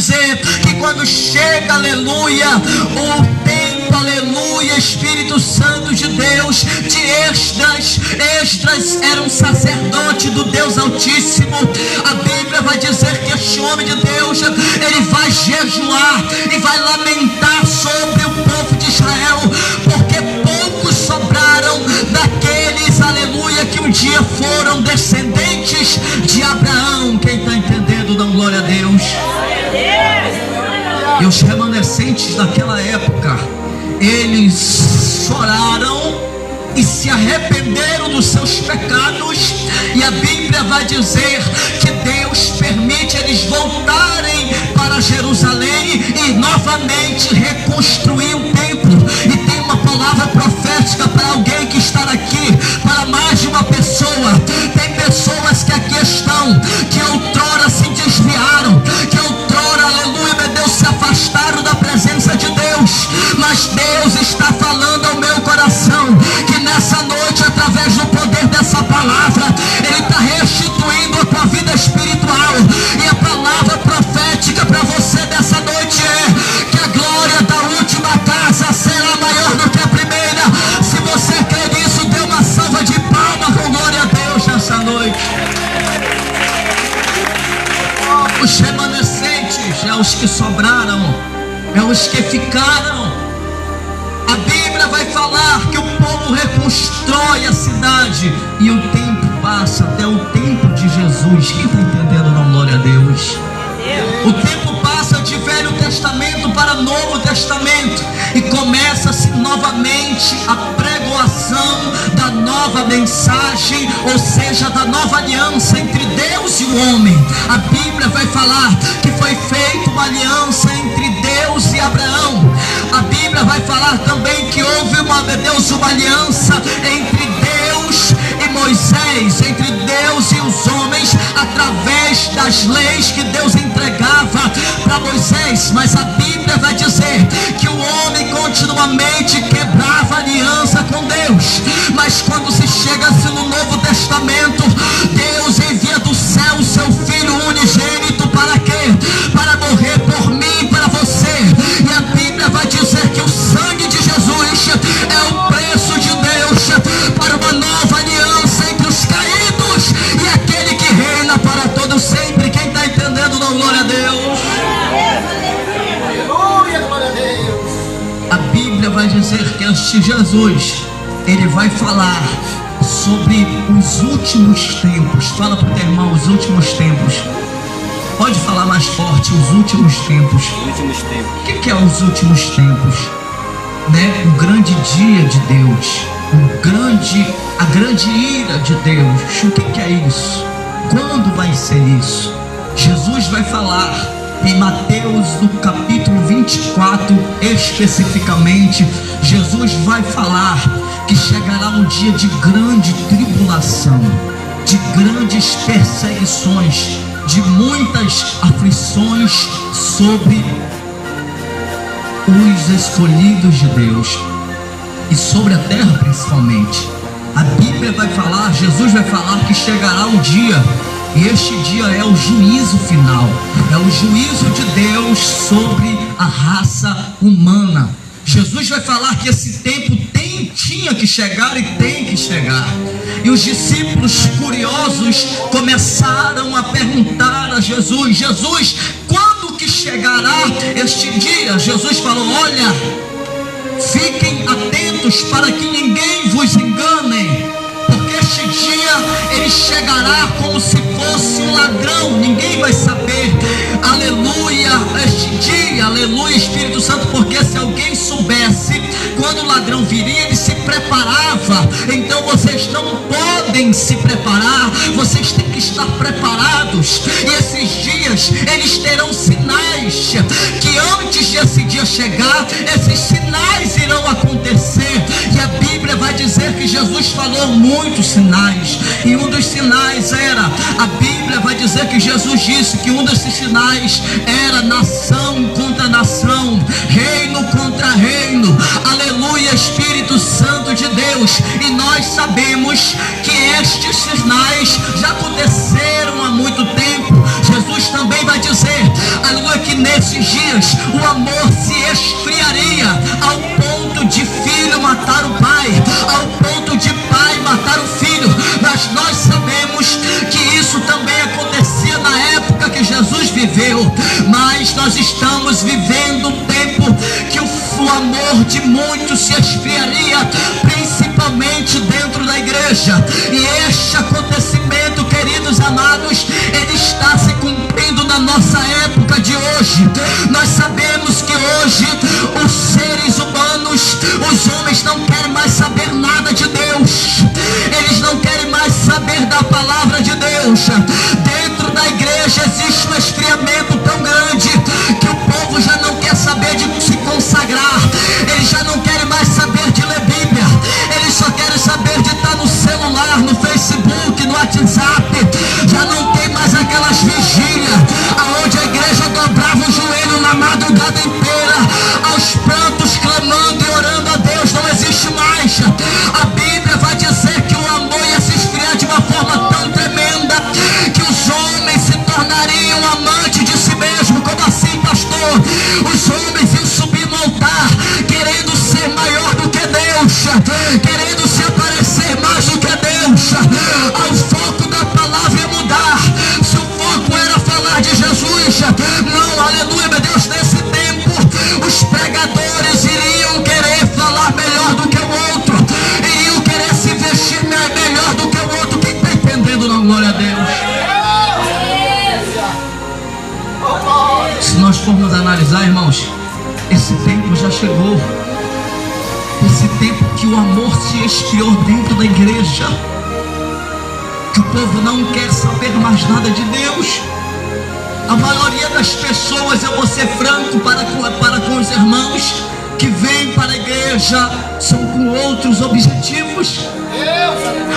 dizer que quando chega, aleluia, o tempo, aleluia, Espírito Santo de Deus, de Esdras era um sacerdote do Deus Altíssimo. A Bíblia vai dizer que este homem de Deus, ele vai jejuar e vai lamentar sobre o povo de Israel, porque poucos sobraram daqueles, aleluia, que um dia foram descendentes de Abraão. Quem está entendendo, dá glória a Deus. E os remanescentes daquela época, eles choraram e se arrependeram dos seus pecados, e a Bíblia vai dizer que Deus permite eles voltarem para Jerusalém e novamente reconstruir o templo. E tem uma palavra profética para alguém que está aqui, para mais de uma pessoa. Tem pessoas que aqui estão, que outrora se desviaram, que outrora, aleluia, meu Deus, se afastaram da presença de Deus, mas Deus está falando ao meu coração que nessa noite, através do poder dessa palavra, Ele está restituindo a tua vida espiritual. E a palavra profética para você dessa noite é que a glória da última casa será maior do que a primeira. Se você crê nisso, dê uma salva de palmas com glória a Deus nessa noite. Os remanescentes é os que sobraram, é os que ficaram. A Bíblia vai falar que o povo reconstrói a cidade e o tempo passa até o tempo de Jesus. Quem está entendendo, não? Glória a Deus. O tempo passa de Velho Testamento para Novo Testamento e começa-se novamente a pregoação da nova mensagem, ou seja, da nova aliança entre Deus e o homem. A Bíblia vai falar que foi feita uma aliança entre Deus e Abraão. A Bíblia vai falar também que houve uma aliança entre Deus e Moisés, entre Deus e os homens, através das leis que Deus entregava para Moisés. Mas a Bíblia vai dizer que o homem continuamente quebrava aliança com Deus. Mas quando se chega-se no Novo Testamento, Deus envia do céu o seu Filho unigênito. Para quê? Para morrer por mim e para você. E a Bíblia vai dizer que o sangue de Jesus é o preço de Deus para uma nova aliança entre os caídos e aquele que reina para todo sempre. Quem está entendendo, não? Glória a Deus. A Bíblia vai dizer que este Jesus, ele vai falar sobre os últimos tempos. Fala para o teu irmão, os últimos tempos. Pode falar mais forte, os últimos tempos. O que é os últimos tempos? Né? O grande dia de Deus, a grande ira de Deus. O que é isso? Quando vai ser isso? Jesus vai falar em Mateus, no capítulo 24, especificamente. Jesus vai falar que chegará um dia de grande tribulação, de grandes perseguições, de muitas aflições sobre os escolhidos de Deus e sobre a terra principalmente. A Bíblia vai falar, Jesus vai falar que chegará um dia, e este dia é o juízo final, é o juízo de Deus sobre a raça humana. Jesus vai falar que esse tempo tinha que chegar e tem que chegar. E os discípulos curiosos começaram a perguntar a Jesus: Jesus, quando que chegará este dia? Jesus falou: olha, fiquem atentos para que ninguém vos engane, porque este dia ele chegará como se fosse um ladrão, ninguém vai saber. Aleluia, este dia, aleluia, Espírito Santo, porque se alguém soubesse quando o ladrão viria, ele se preparava. Então vocês não podem se preparar, vocês têm que estar preparados. E esses dias, eles terão sinais, que antes desse dia chegar, esses sinais irão acontecer. E a Bíblia vai dizer que Jesus falou muitos sinais, e um dos sinais era, a Bíblia vai dizer que Jesus disse que um desses sinais era nação contra nação, reino contra reino. Aleluia, Espírito Santo de Deus. E nós sabemos que estes sinais já aconteceram há muito tempo. Jesus também vai dizer, aleluia, que nesses dias o amor se esfriaria ao ponto de filho matar o pai, ao ponto de pai matar o filho. Mas nós sabemos que isso também acontecia na época que Jesus viveu. Mas nós estamos vivendo um tempo que o amor de muitos se esfriaria, principalmente dentro da igreja. E este acontecimento, queridos amados, ele está se cumprindo na nossa época de hoje. Nós sabemos que hoje os seres humanos, os homens não querem mais saber nada de Deus. Eles não querem mais saber da palavra de Deus. Dentro da igreja existe um esfriamento tão grande que o povo já não quer saber de se consagrar. Eles já não querem mais saber de ler Bíblia. Eles só querem saber de estar no celular, no Facebook, no WhatsApp. Já não tem mais aquelas vigílias aonde a igreja dobrava o joelho na madrugada inteira, aos prantos, clamando e orando a Deus. Não existe mais. A Bíblia vai dizer que o amor ia se esfriar de uma forma tão tremenda que os homens se tornariam amantes de si mesmo. Como assim, pastor? Os homens iam subir no altar querendo ser maior do que Deus, querendo se aparecer mais do que Deus. O foco da palavra ia mudar. Se o foco era falar de Jesus, não, aleluia, meu Deus, nesse tempo os pregadores iriam querer falar melhor do que o outro, iriam querer se vestir melhor do que o outro. Quem está entendendo, não? Glória a Deus. Se nós formos analisar, irmãos, esse tempo já chegou. Esse tempo que o amor se esfriou dentro da igreja, que o povo não quer saber mais nada de Deus. A maioria das pessoas, eu vou ser franco para com os irmãos que vêm para a igreja, são com outros objetivos.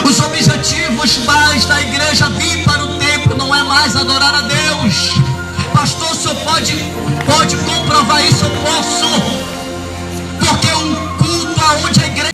Os objetivos mais da igreja vir para o templo não é mais adorar a Deus. Pastor, o senhor pode comprovar isso? Eu posso, porque um culto aonde a igreja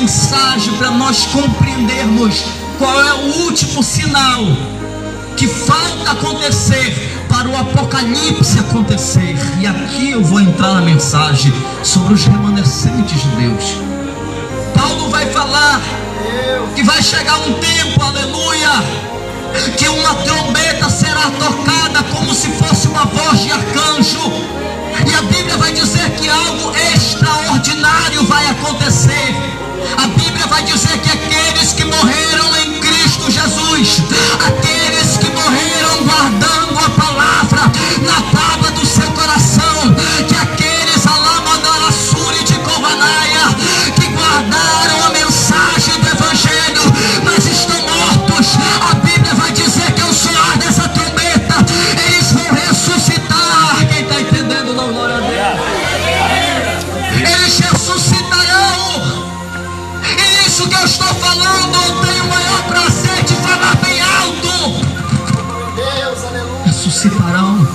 mensagem para nós compreendermos qual é o último sinal que falta acontecer para o Apocalipse acontecer. E aqui eu vou entrar na mensagem sobre os remanescentes de Deus. Paulo vai falar que vai chegar um tempo, aleluia, que uma trombeta será tocada como se fosse uma voz de arcanjo, e a Bíblia vai dizer que algo extraordinário vai acontecer. A Bíblia vai dizer que aqueles que morreram em Cristo Jesus, aqueles que morreram guardando a palavra na tábua do seu coração, que aqueles Alamanarassuri de Covanaia, que guardaram a mensagem do Evangelho, mas estão mortos, a Bíblia vai dizer que ao soar dessa trombeta, eles vão ressuscitar. Quem está entendendo, não, glória a Deus. Eles ressuscitarão. E isso que eu estou falando, eu tenho o maior prazer de falar bem alto. Deus, aleluia. Ressuscitarão.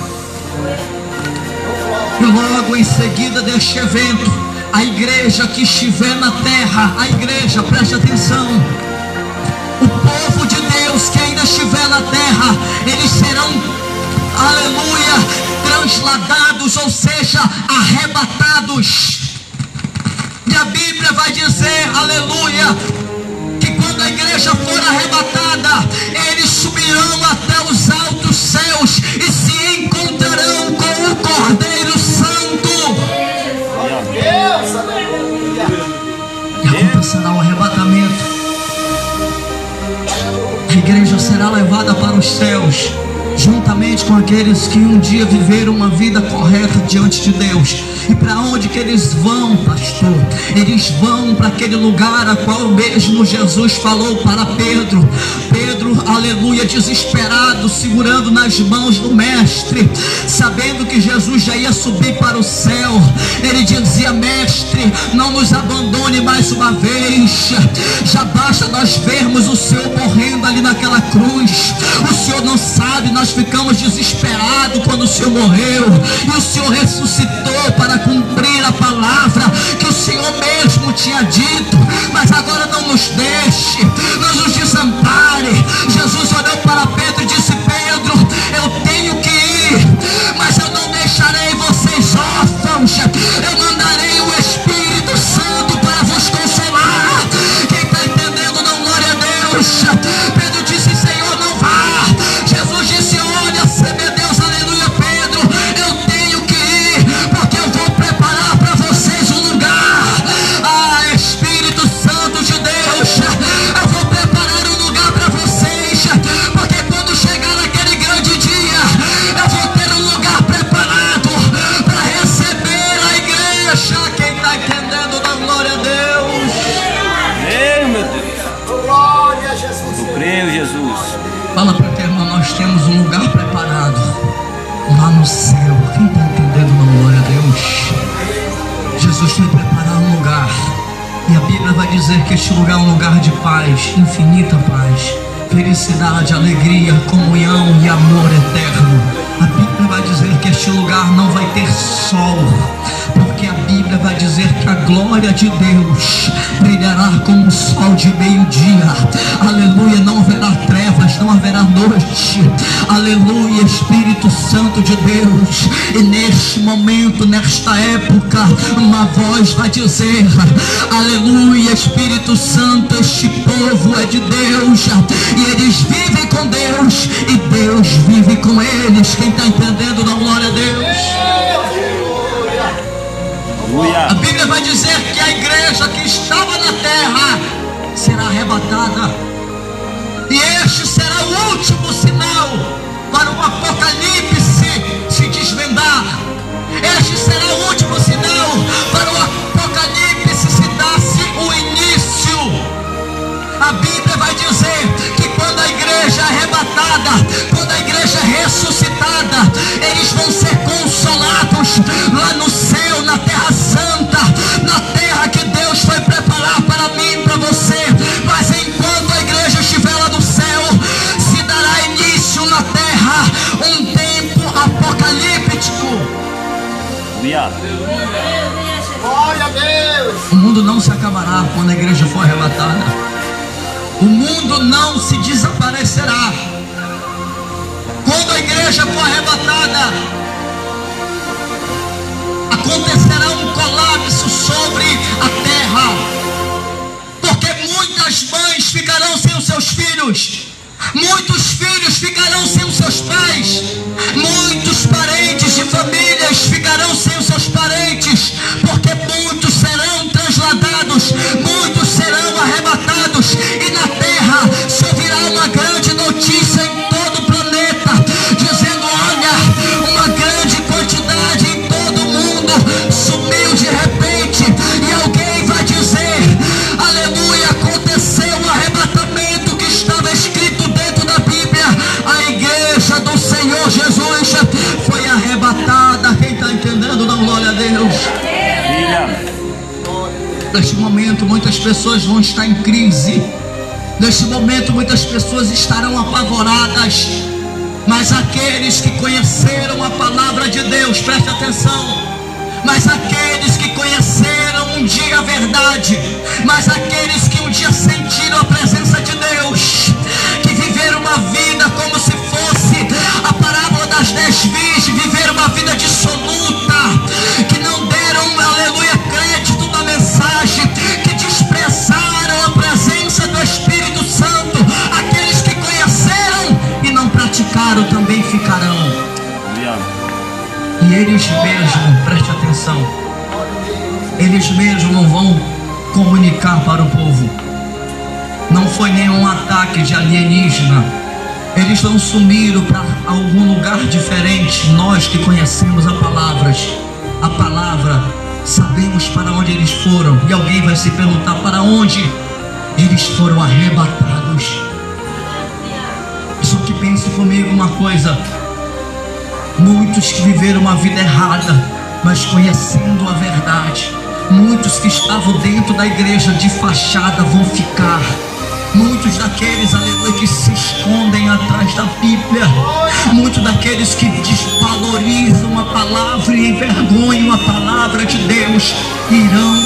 E logo em seguida deste evento, a igreja que estiver na terra, a igreja, preste atenção, o povo de Deus que ainda estiver na terra, eles serão, aleluia, transladados, ou seja, arrebatados. E a Bíblia vai dizer, aleluia, que quando a igreja for arrebatada, eles subirão até os altos céus e se encontrarão com o Cordeiro Santo. E acontecerá o arrebatamento. A igreja será levada para os céus, juntamente com aqueles que um dia viveram uma vida correta diante de Deus. E para onde que eles vão, pastor? Eles vão para aquele lugar a qual mesmo Jesus falou para Pedro. Pedro, aleluia, desesperado, segurando nas mãos do mestre, sabendo que Jesus já ia subir para o céu. Ele dizia: mestre, não nos abandone mais uma vez, já basta nós vermos o Senhor morrendo ali naquela cruz. O Senhor não sabe, nós ficamos desesperados quando o Senhor morreu, e o Senhor ressuscitou para cumprir a palavra que o Senhor mesmo tinha dito. Mas agora não nos deixe, não nos desampare. Jesus olhou para Pedro e disse: Pedro, eu tenho que ir, mas eu não deixarei vocês órfãos. Eu mandarei o Espírito Santo para vos consolar. Quem está entendendo, não, glória a Deus. Pedro disse: Senhor, não vá. Jesus disse: olha, meu Deus, aleluia, Pedro, eu tenho que ir, porque eu vou preparar para vocês um lugar. Ah, Espírito Santo de Deus, eu vou preparar um lugar para vocês, porque quando chegar naquele grande dia, eu vou ter um lugar preparado para receber a igreja. Quem está entendendo, dá glória a Deus. Meu Deus. Glória a Jesus. Eu creio, Jesus. Fala para o teu irmão: nós temos um lugar preparado lá no céu. Quem está entendendo, não, glória a Deus. Jesus foi preparar um lugar, e a Bíblia vai dizer que este lugar é um lugar de paz, infinita paz, felicidade, alegria, comunhão e amor eterno. A Bíblia vai dizer que este lugar não vai ter sol, porque a Bíblia vai dizer que a glória de Deus brilhará como o sol de meio-dia. Aleluia, não haverá trevas, não haverá noite. Aleluia, Espírito Santo de Deus. E neste momento, nesta época, uma voz vai dizer: aleluia, Espírito Santo, este povo é de Deus, e eles vivem com Deus, e Deus vive com eles. Quem está entendendo, dá glória a Deus. A Bíblia vai dizer que a igreja que estava na terra será arrebatada, e este será o último sinal para o Apocalipse se desvendar. Este será o último sinal para o Apocalipse se dar-se o início. A Bíblia vai dizer que quando a igreja é arrebatada, quando a igreja é ressuscitada, eles vão ser consolados lá no céu, na terra santa, na terra que Deus foi preparar para mim e para você. Mas enquanto a igreja estiver lá no céu, se dará início na terra um tempo apocalíptico. Glória a Deus. O mundo não se acabará quando a igreja for arrebatada. O mundo não se desaparecerá. Quando a igreja for arrebatada, acontecerá um colapso sobre a terra, porque muitas mães ficarão sem os seus filhos, muitos filhos ficarão sem os seus pais, muitos parentes de famílias ficarão sem os seus parentes, porque muitos serão transladados, muitos serão arrebatados, e na terra se ouvirá uma grande notícia em todo o planeta, dizendo: olha, uma grande quantidade em todo o mundo sumiu de repente, e alguém vai dizer: aleluia, aconteceu o arrebatamento que estava escrito dentro da Bíblia. A igreja do Senhor Jesus foi arrebatada. Quem está entendendo, dá glória a Deus. Neste momento muitas pessoas vão estar em crise, neste momento muitas pessoas estarão apavoradas, mas aqueles que conheceram a palavra de Deus, preste atenção, mas aqueles que conheceram um dia a verdade, mas aqueles que um dia sentiram a presença de Deus, que viveram uma vida como se fosse a parábola das 10 virgens, viveram uma vida dissoluta, que não deram, aleluia, crédito na mensagem, que desprezaram a presença do Espírito Santo, aqueles que conheceram e não praticaram também ficarão. E eles mesmos, preste atenção, eles mesmos vão comunicar para o povo. Não foi nenhum ataque de alienígena. Eles não sumiram para algum lugar diferente. Nós que conhecemos a palavra, sabemos para onde eles foram. E alguém vai se perguntar: para onde? Eles foram arrebatados. Só que pense comigo uma coisa: muitos que viveram uma vida errada, mas conhecendo a verdade, muitos que estavam dentro da igreja de fachada vão ficar. Muitos daqueles, aleluia, que se escondem atrás da Bíblia, muitos daqueles que desvalorizam a palavra e envergonham a palavra de Deus, irão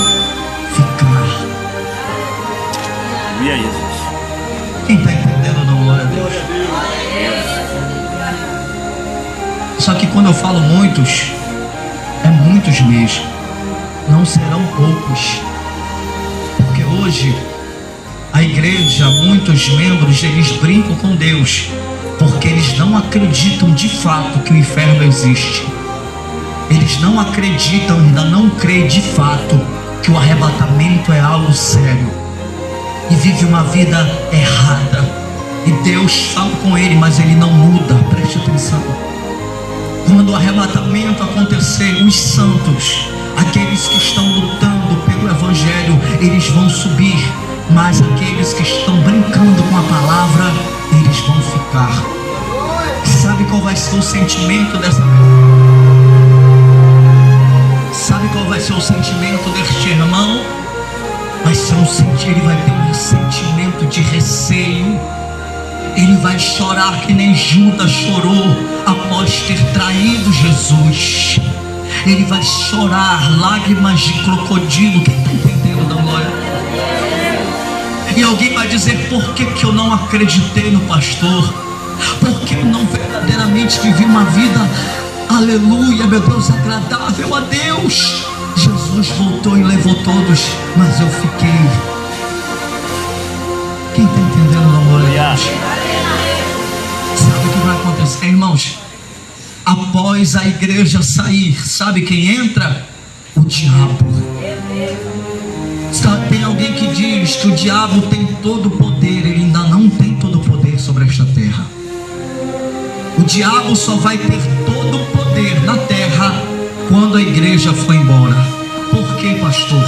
ficar. Quem está entendendo, não? Glória a Deus. Só que quando eu falo muitos, é muitos mesmo, não serão poucos, porque hoje a igreja, muitos membros, eles brincam com Deus, porque eles não acreditam de fato que o inferno existe. Eles não acreditam, ainda não creem de fato que o arrebatamento é algo sério, e vive uma vida errada, e Deus fala com ele, mas ele não muda. Preste atenção. Quando o arrebatamento acontecer, os santos, aqueles que estão lutando pelo Evangelho, eles vão subir, mas aqueles que estão brincando com a palavra, eles vão ficar. Sabe qual vai ser o sentimento dessa? Sabe qual vai ser o sentimento deste irmão? Vai ser ele vai ter um sentimento de receio. Ele vai chorar que nem Judas chorou após ter traído Jesus. Ele vai chorar lágrimas de crocodilo. Quem está entendendo, da glória? E alguém vai dizer: por que eu não acreditei no pastor? Porque eu não verdadeiramente vivi uma vida, aleluia, meu Deus, agradável a Deus. Jesus voltou e levou todos, mas eu fiquei. Quem está entendendo, não? Glória a Deus. Sabe o que vai acontecer, irmãos? Após a igreja sair, sabe quem entra? O diabo. Tem alguém que diz que o diabo tem todo o poder. Ele ainda não tem todo o poder sobre esta terra. O diabo só vai ter todo o poder na terra quando a igreja for embora. Por quê, pastor?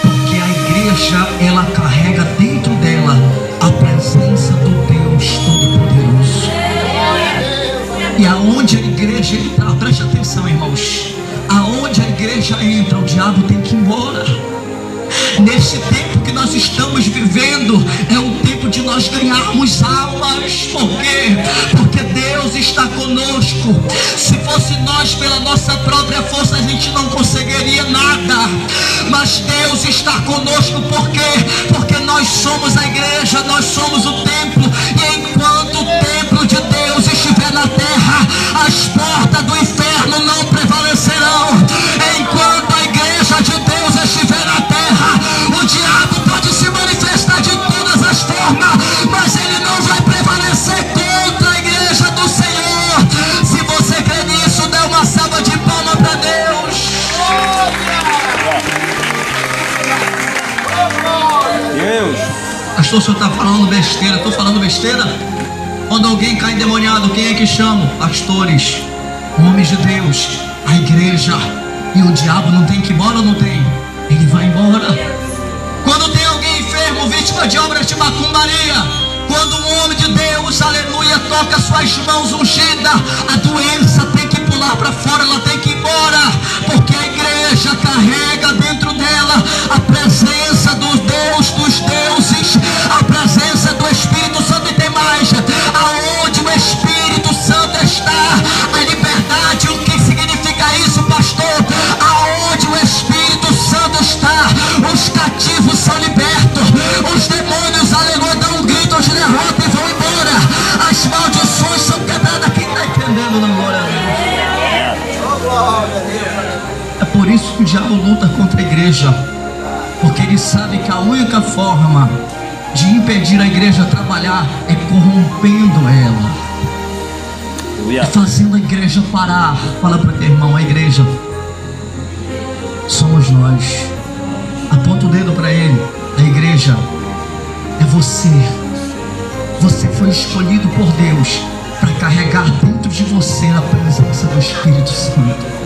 Porque a igreja, ela carrega dentro dela a presença do Deus Todo-Poderoso. E aonde a igreja entra, preste atenção, irmãos, aonde a igreja entra, o diabo tem que ir embora. Nesse tempo que nós estamos vivendo, é um tempo de nós ganharmos almas. Por quê? Porque Deus está conosco. Se fosse nós pela nossa própria força, a gente não conseguiria nada. Mas Deus está conosco. Por quê? Porque nós somos a igreja, nós somos o templo. E enquanto o templo de Deus estiver na terra, as portas do inferno não prevalecerão. Enquanto a igreja de Deus estiver na terra, o diabo pode se manifestar de todas as formas, mas ele não vai prevalecer contra a igreja do Senhor. Se você crê nisso, dê uma salva de palmas para Deus. Deus. Pastor, o senhor está falando besteira. Estou falando besteira? Quando alguém cai endemoniado, quem é que chama? Pastores, homens de Deus, a igreja. E o diabo não tem que ir embora ou não tem? Ele vai embora. Quando tem alguém enfermo, vítima de obras de macumbaria, quando um homem de Deus, aleluia, toca suas mãos ungidas, a doença tem que pular para fora, ela tem que ir embora. Porque a igreja carrega dentro dela a presença do Deus dos deuses, a presença do Espírito Santo. E tem mais: aonde o Espírito Santo está, a liberdade. O que significa isso, pastor? Aonde o Espírito Santo está, os cativos são libertos, os demônios, aleluia, dão um grito de derrota e vão embora, as maldições são quebradas. Quem está entendendo, não? Glória a Deus. É por isso que o diabo luta contra a igreja, porque ele sabe que a única forma de impedir a igreja a trabalhar é corrompendo ela, é fazendo a igreja parar. Fala para teu irmão: a igreja somos nós. Aponta o dedo para ele: a igreja é você. Você foi escolhido por Deus para carregar dentro de você a presença do Espírito Santo.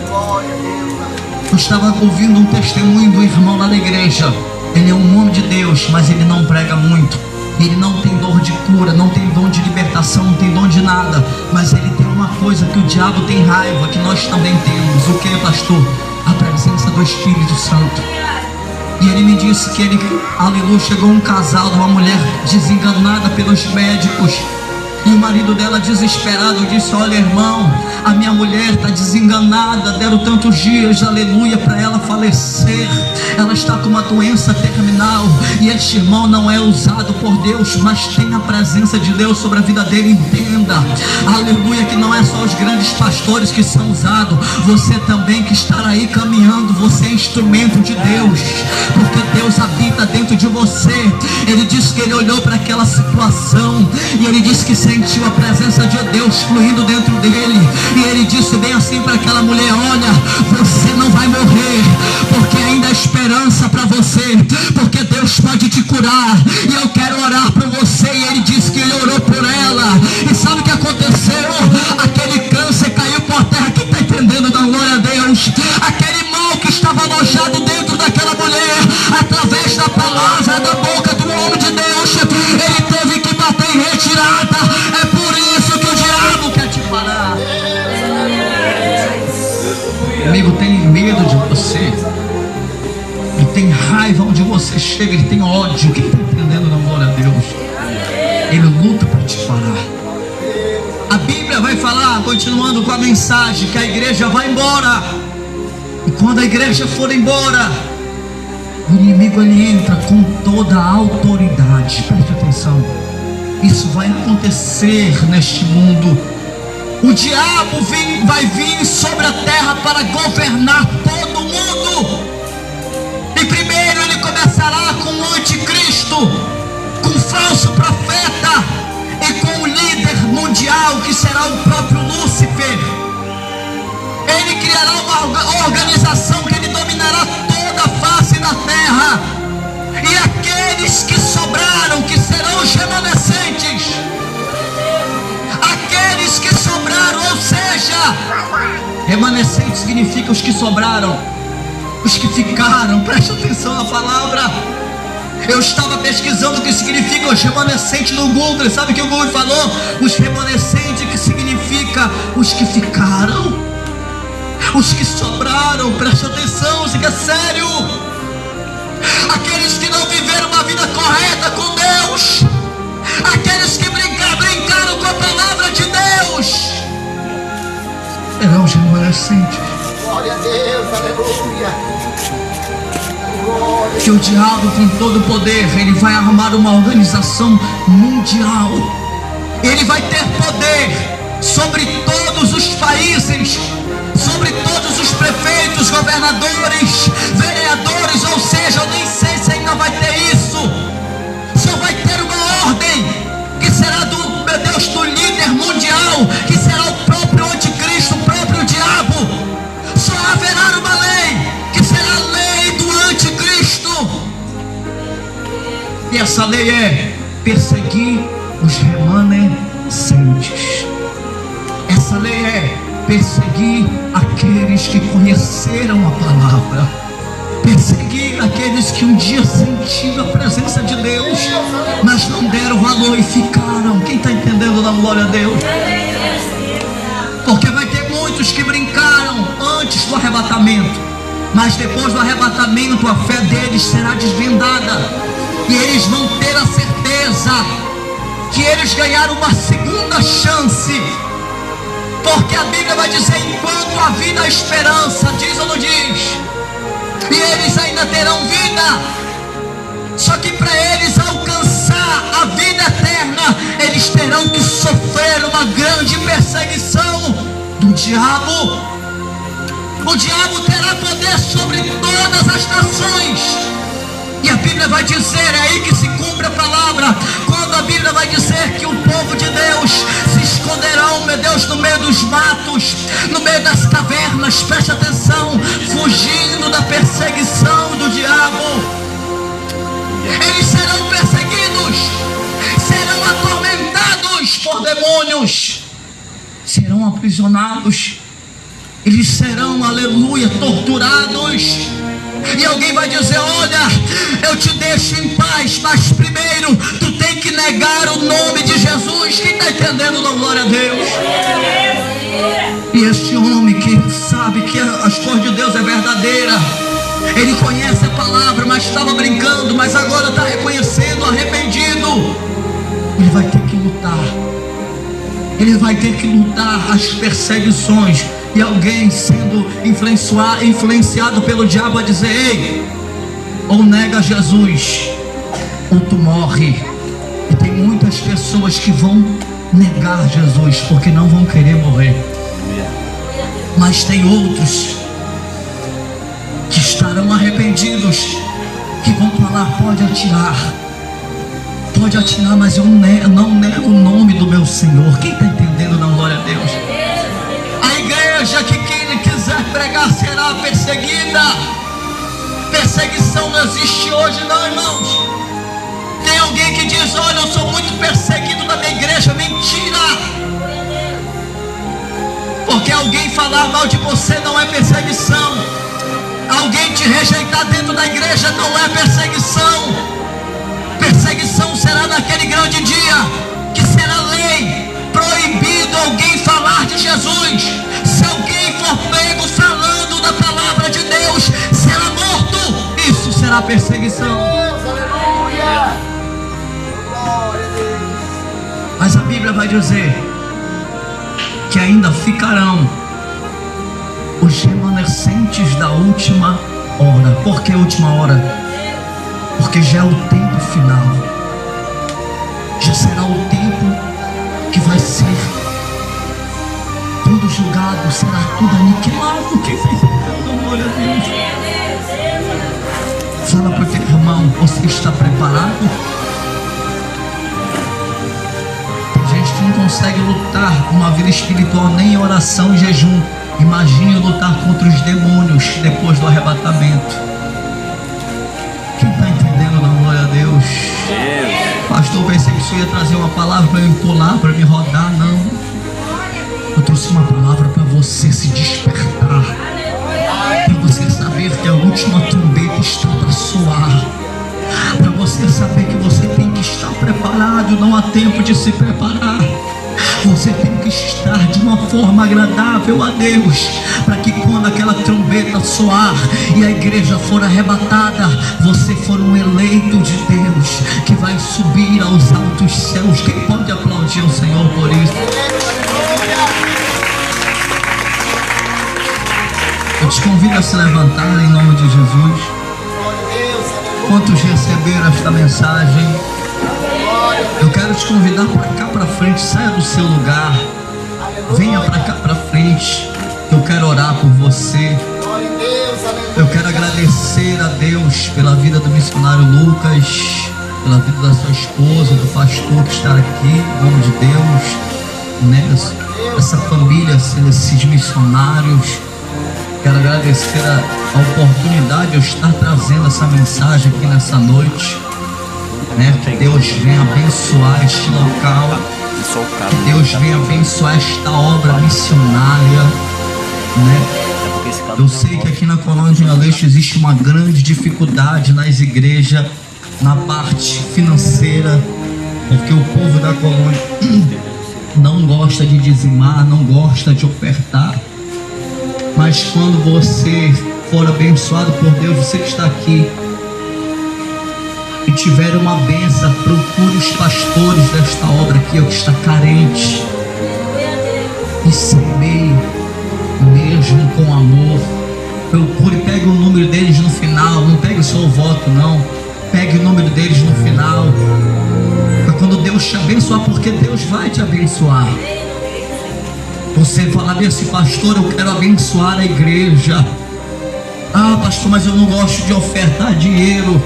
Eu estava ouvindo um testemunho do irmão lá da igreja. Ele é um homem de Deus, mas ele não prega muito. Ele não tem dor de cura, não tem dom de libertação, não tem dom de nada. Mas ele tem uma coisa que o diabo tem raiva, que nós também temos. O que, pastor? A presença do Espírito Santo. E ele me disse que ele, aleluia, chegou um casal de uma mulher desenganada pelos médicos. E o marido dela, desesperado, disse: olha, irmão, a minha mulher está desenganada, deram tantos dias, aleluia, para ela falecer. Ela está com uma doença terminal. E este irmão não é usado por Deus, mas tem a presença de Deus sobre a vida dele. Entenda, aleluia, que não é só os grandes pastores que são usados. Você também que está aí caminhando, você é instrumento de Deus, porque Deus habita dentro de você. Ele disse que ele olhou para aquela situação e ele disse que sentiu a presença de Deus fluindo dentro dele. E ele disse bem assim para aquela mulher: olha, você não vai morrer, porque ainda há esperança para você, porque Deus pode te curar. E eu quero orar por você. E ele disse que ele orou por ela. E sabe o que aconteceu? Aquele câncer caiu por terra. Quem está entendendo? Da glória a Deus. Aquele mal que estava alojado dentro daquela mulher, através da palavra da boca do homem de Deus, ele teve que bater em retirada. É por isso que o diabo quer te parar. O amigo tem medo de você, ele tem raiva onde você chega, ele tem ódio. Quem está entendendo, na glória a Deus? Ele luta para te parar. A Bíblia vai falar, continuando com a mensagem, que a igreja vai embora. E quando a igreja for embora, o inimigo ele entra com toda a autoridade. Preste atenção, isso vai acontecer neste mundo. O diabo vai vir sobre a terra para governar todo mundo. E primeiro ele começará com o anticristo, com o falso profeta e com o líder mundial, que será o próprio Lúcifer. Ele criará uma organização que ele dominará toda a face da terra. E aqueles que sobraram, que serão os remanescentes, aqueles que sobraram, ou seja, remanescente significa os que sobraram, os que ficaram. Preste atenção na palavra. Eu estava pesquisando o que significa os remanescentes no Google. Sabe o que o Google falou? Os remanescentes, que significa os que ficaram, os que sobraram. Preste atenção, isso aqui é sério. aqueles que não viveram uma vida correta com Deus, aqueles que brincaram com a palavra de Deus, serão os remanescentes. Glória a Deus, aleluia. Que o diabo, com todo o poder, ele vai armar uma organização mundial. Ele vai ter poder sobre todos os países, sobre todos os prefeitos, governadores, vereadores, ou seja, eu nem sei se ainda vai ter isso. Só vai ter uma ordem, que será do, meu Deus, do líder mundial, que será o próprio anticristo, o próprio diabo. Só haverá uma lei, que será a lei do anticristo. E essa lei é perseguir os remanescentes. Essa lei é perseguir aqueles que conheceram a palavra, perseguir aqueles que um dia sentiram a presença de Deus, mas não deram valor e ficaram. Quem está entendendo, da glória a Deus? Porque vai ter muitos que brincaram antes do arrebatamento, mas depois do arrebatamento a fé deles será desvendada, e eles vão ter a certeza que eles ganharam uma segunda chance. Porque a Bíblia vai dizer: enquanto a vida há esperança, diz ou não diz? E eles ainda terão vida. Só que para eles alcançar a vida eterna, eles terão que sofrer uma grande perseguição do diabo. O diabo terá poder sobre todas as nações. E a Bíblia vai dizer, é aí que se cumpre a palavra, quando a Bíblia vai dizer que o povo de Deus se esconderão, meu Deus, no meio dos matos, no meio das cavernas, preste atenção, fugindo da perseguição do diabo. Eles serão perseguidos, serão atormentados por demônios, serão aprisionados, eles serão, aleluia, torturados. E alguém vai dizer: olha, eu te deixo em paz, mas primeiro tu tem que negar o nome de Jesus. Quem está entendendo, da glória a Deus? E este homem que sabe que as coisas de Deus é verdadeira, ele conhece a palavra, mas estava brincando, mas agora está reconhecendo, arrependido, ele vai ter que lutar. Ele vai ter que lutar as perseguições. E alguém sendo influenciado pelo diabo a dizer: ei, ou nega Jesus, ou tu morre. E tem muitas pessoas que vão negar Jesus porque não vão querer morrer. Mas tem outros que estarão arrependidos, que vão falar: pode atirar, mas eu não nego o nome do meu Senhor. Quem está entendendo, na glória a Deus? A igreja que quem quiser pregar será perseguida. Perseguição não existe hoje, não, irmãos. Tem alguém que diz: olha, eu sou muito perseguido na minha igreja. Mentira. Porque alguém falar mal de você não é perseguição. Alguém te rejeitar dentro da igreja não é perseguição. Perseguição será naquele grande dia, que será lei, proibido alguém falar de Jesus. Se alguém for pego falando da palavra de Deus, será morto. Isso será perseguição. Mas a Bíblia vai dizer que ainda ficarão os remanescentes da última hora. Por que última hora? Porque já é o tempo final. Já será o tempo que vai ser tudo julgado, será tudo aniquilado. Quem está entendendo? Glória a Deus. Fala para o teu irmão: você está preparado? Tem gente que não consegue lutar uma vida espiritual nem em oração e jejum. Imagine lutar contra os demônios depois do arrebatamento. Quem está entendendo, na glória a Deus? Pastor, pensei que isso ia trazer uma palavra para eu pular, para me rodar. Não, eu trouxe uma palavra para você se despertar, para você saber que a última trombeta está para soar, para você saber que você tem que estar preparado. Não há tempo de se preparar. Você tem que estar de uma forma agradável a Deus, para que quando aquela trombeta soar e a igreja for arrebatada, você for um eleito de Deus, que vai subir aos altos céus. Quem pode aplaudir o Senhor por isso? Eu te convido a se levantar em nome de Jesus. Quantos receberam esta mensagem? Eu quero te convidar para cá para frente. Saia do seu lugar, venha para cá para frente. Eu quero orar por você. Eu quero agradecer a Deus pela vida do missionário Lucas, pela vida da sua esposa, do pastor que está aqui, em nome de Deus, né? Essa família, esses missionários. Quero agradecer a oportunidade de eu estar trazendo essa mensagem aqui nessa noite, né? Que Deus venha abençoar este local, que Deus venha abençoar esta obra missionária, né? Eu sei que aqui na Colônia de Leste existe uma grande dificuldade nas igrejas, na parte financeira, porque o povo da colônia não gosta de dizimar, não gosta de ofertar. Mas quando você for abençoado por Deus, você que está aqui e tiver uma bênção, procure os pastores desta obra aqui, que está carente, e semeie mesmo com amor. Procure, pegue o número deles no final. Não pegue só o voto, não. Pegue o número deles no final, para quando Deus te abençoar, porque Deus vai te abençoar. Você falar desse pastor, eu quero abençoar a igreja. Ah, pastor, mas eu não gosto de ofertar dinheiro.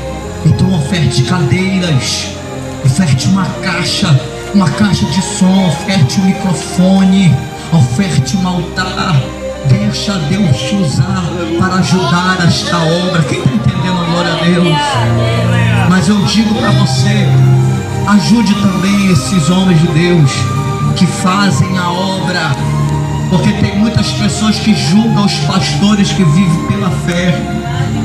Então oferte cadeiras, oferte uma caixa de som, oferte um microfone, oferte um altar. Deixa Deus te usar para ajudar esta obra. Quem está entendendo? Glória a Deus. Mas eu digo para você, ajude também esses homens de Deus que fazem a obra, porque tem muitas pessoas que julgam os pastores que vivem pela fé,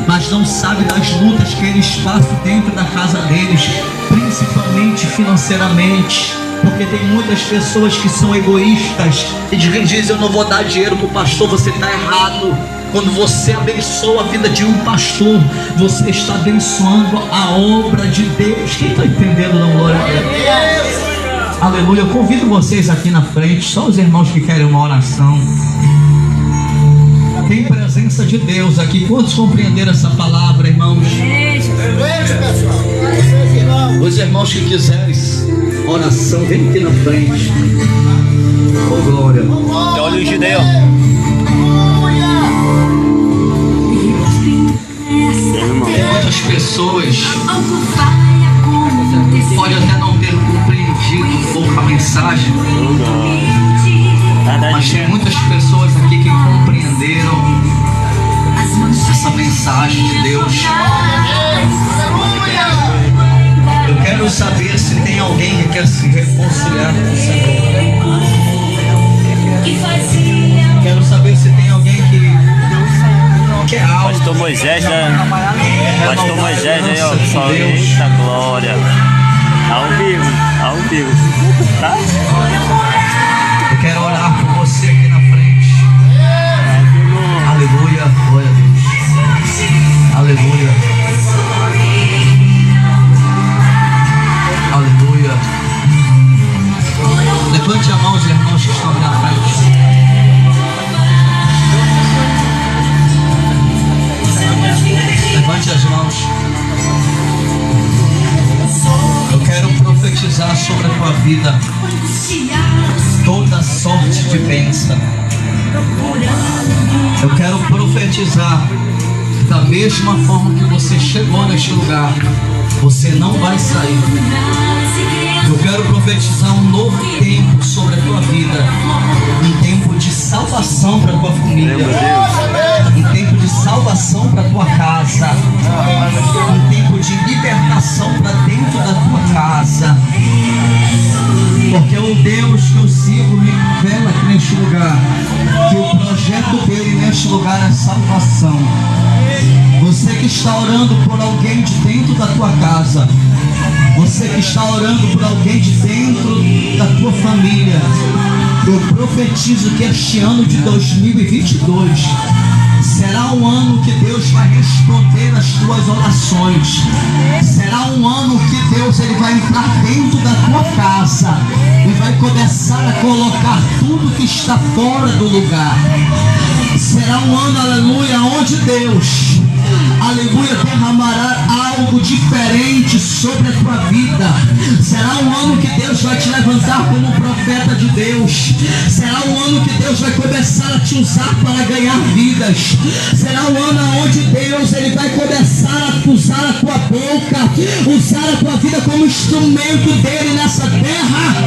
mas não sabem das lutas que eles passam dentro da casa deles, principalmente financeiramente. Porque tem muitas pessoas que são egoístas e dizem: eu não vou dar dinheiro para o pastor. Você está errado. Quando você abençoa a vida de um pastor, você está abençoando a obra de Deus. Quem está entendendo? Não, glória a Deus. Aleluia. Eu convido vocês aqui na frente, só os irmãos que querem uma oração. Tem presença de Deus aqui. Quantos compreenderam essa palavra, irmãos? Os irmãos que quiserem oração, vem aqui na frente. Oh, glória. Olha o Gideão. Tem muitas pessoas pode até não ter compreendido um pouco a mensagem, mas tem muitas pessoas aqui que compreenderam essa mensagem de Deus. Eu quero saber se tem alguém que quer se reconciliar com o Senhor. Quero saber se tem alguém que quer algo. Pastor Moisés, né? Pastor Moisés aí, ó, só eita glória. Ao vivo, tá? Eu quero orar por você aqui na frente. Aleluia, glória a Deus. Aleluia. Aleluia. Levante a mão, os irmãos que estão aqui na frente. Levante as mãos. Eu quero profetizar sobre a tua vida toda sorte de bênção. Eu quero profetizar que da mesma forma que você chegou neste lugar, você não vai sair. Eu quero profetizar um novo tempo sobre a tua vida, um tempo de salvação para a tua família, um tempo de salvação para a tua casa, um tempo de libertação para dentro da tua casa, porque o Deus que eu sigo me revela aqui neste lugar que o projeto dele neste lugar é salvação. Você que está orando por alguém de dentro da tua casa, Você que está orando por alguém de dentro da tua família, eu profetizo que este ano de 2022 será um ano que Deus vai responder as tuas orações. Será um ano que Deus ele vai entrar dentro da tua casa e vai começar a colocar tudo que está fora do lugar. Será um ano, aleluia, onde Deus, aleluia, derramará algo diferente sobre a tua vida. Será um ano que Deus vai te levantar como profeta de Deus. Será um ano que Deus vai começar a te usar para ganhar vidas. Será um ano onde Deus ele vai começar a usar a tua boca, usar a tua vida como instrumento dele nessa terra.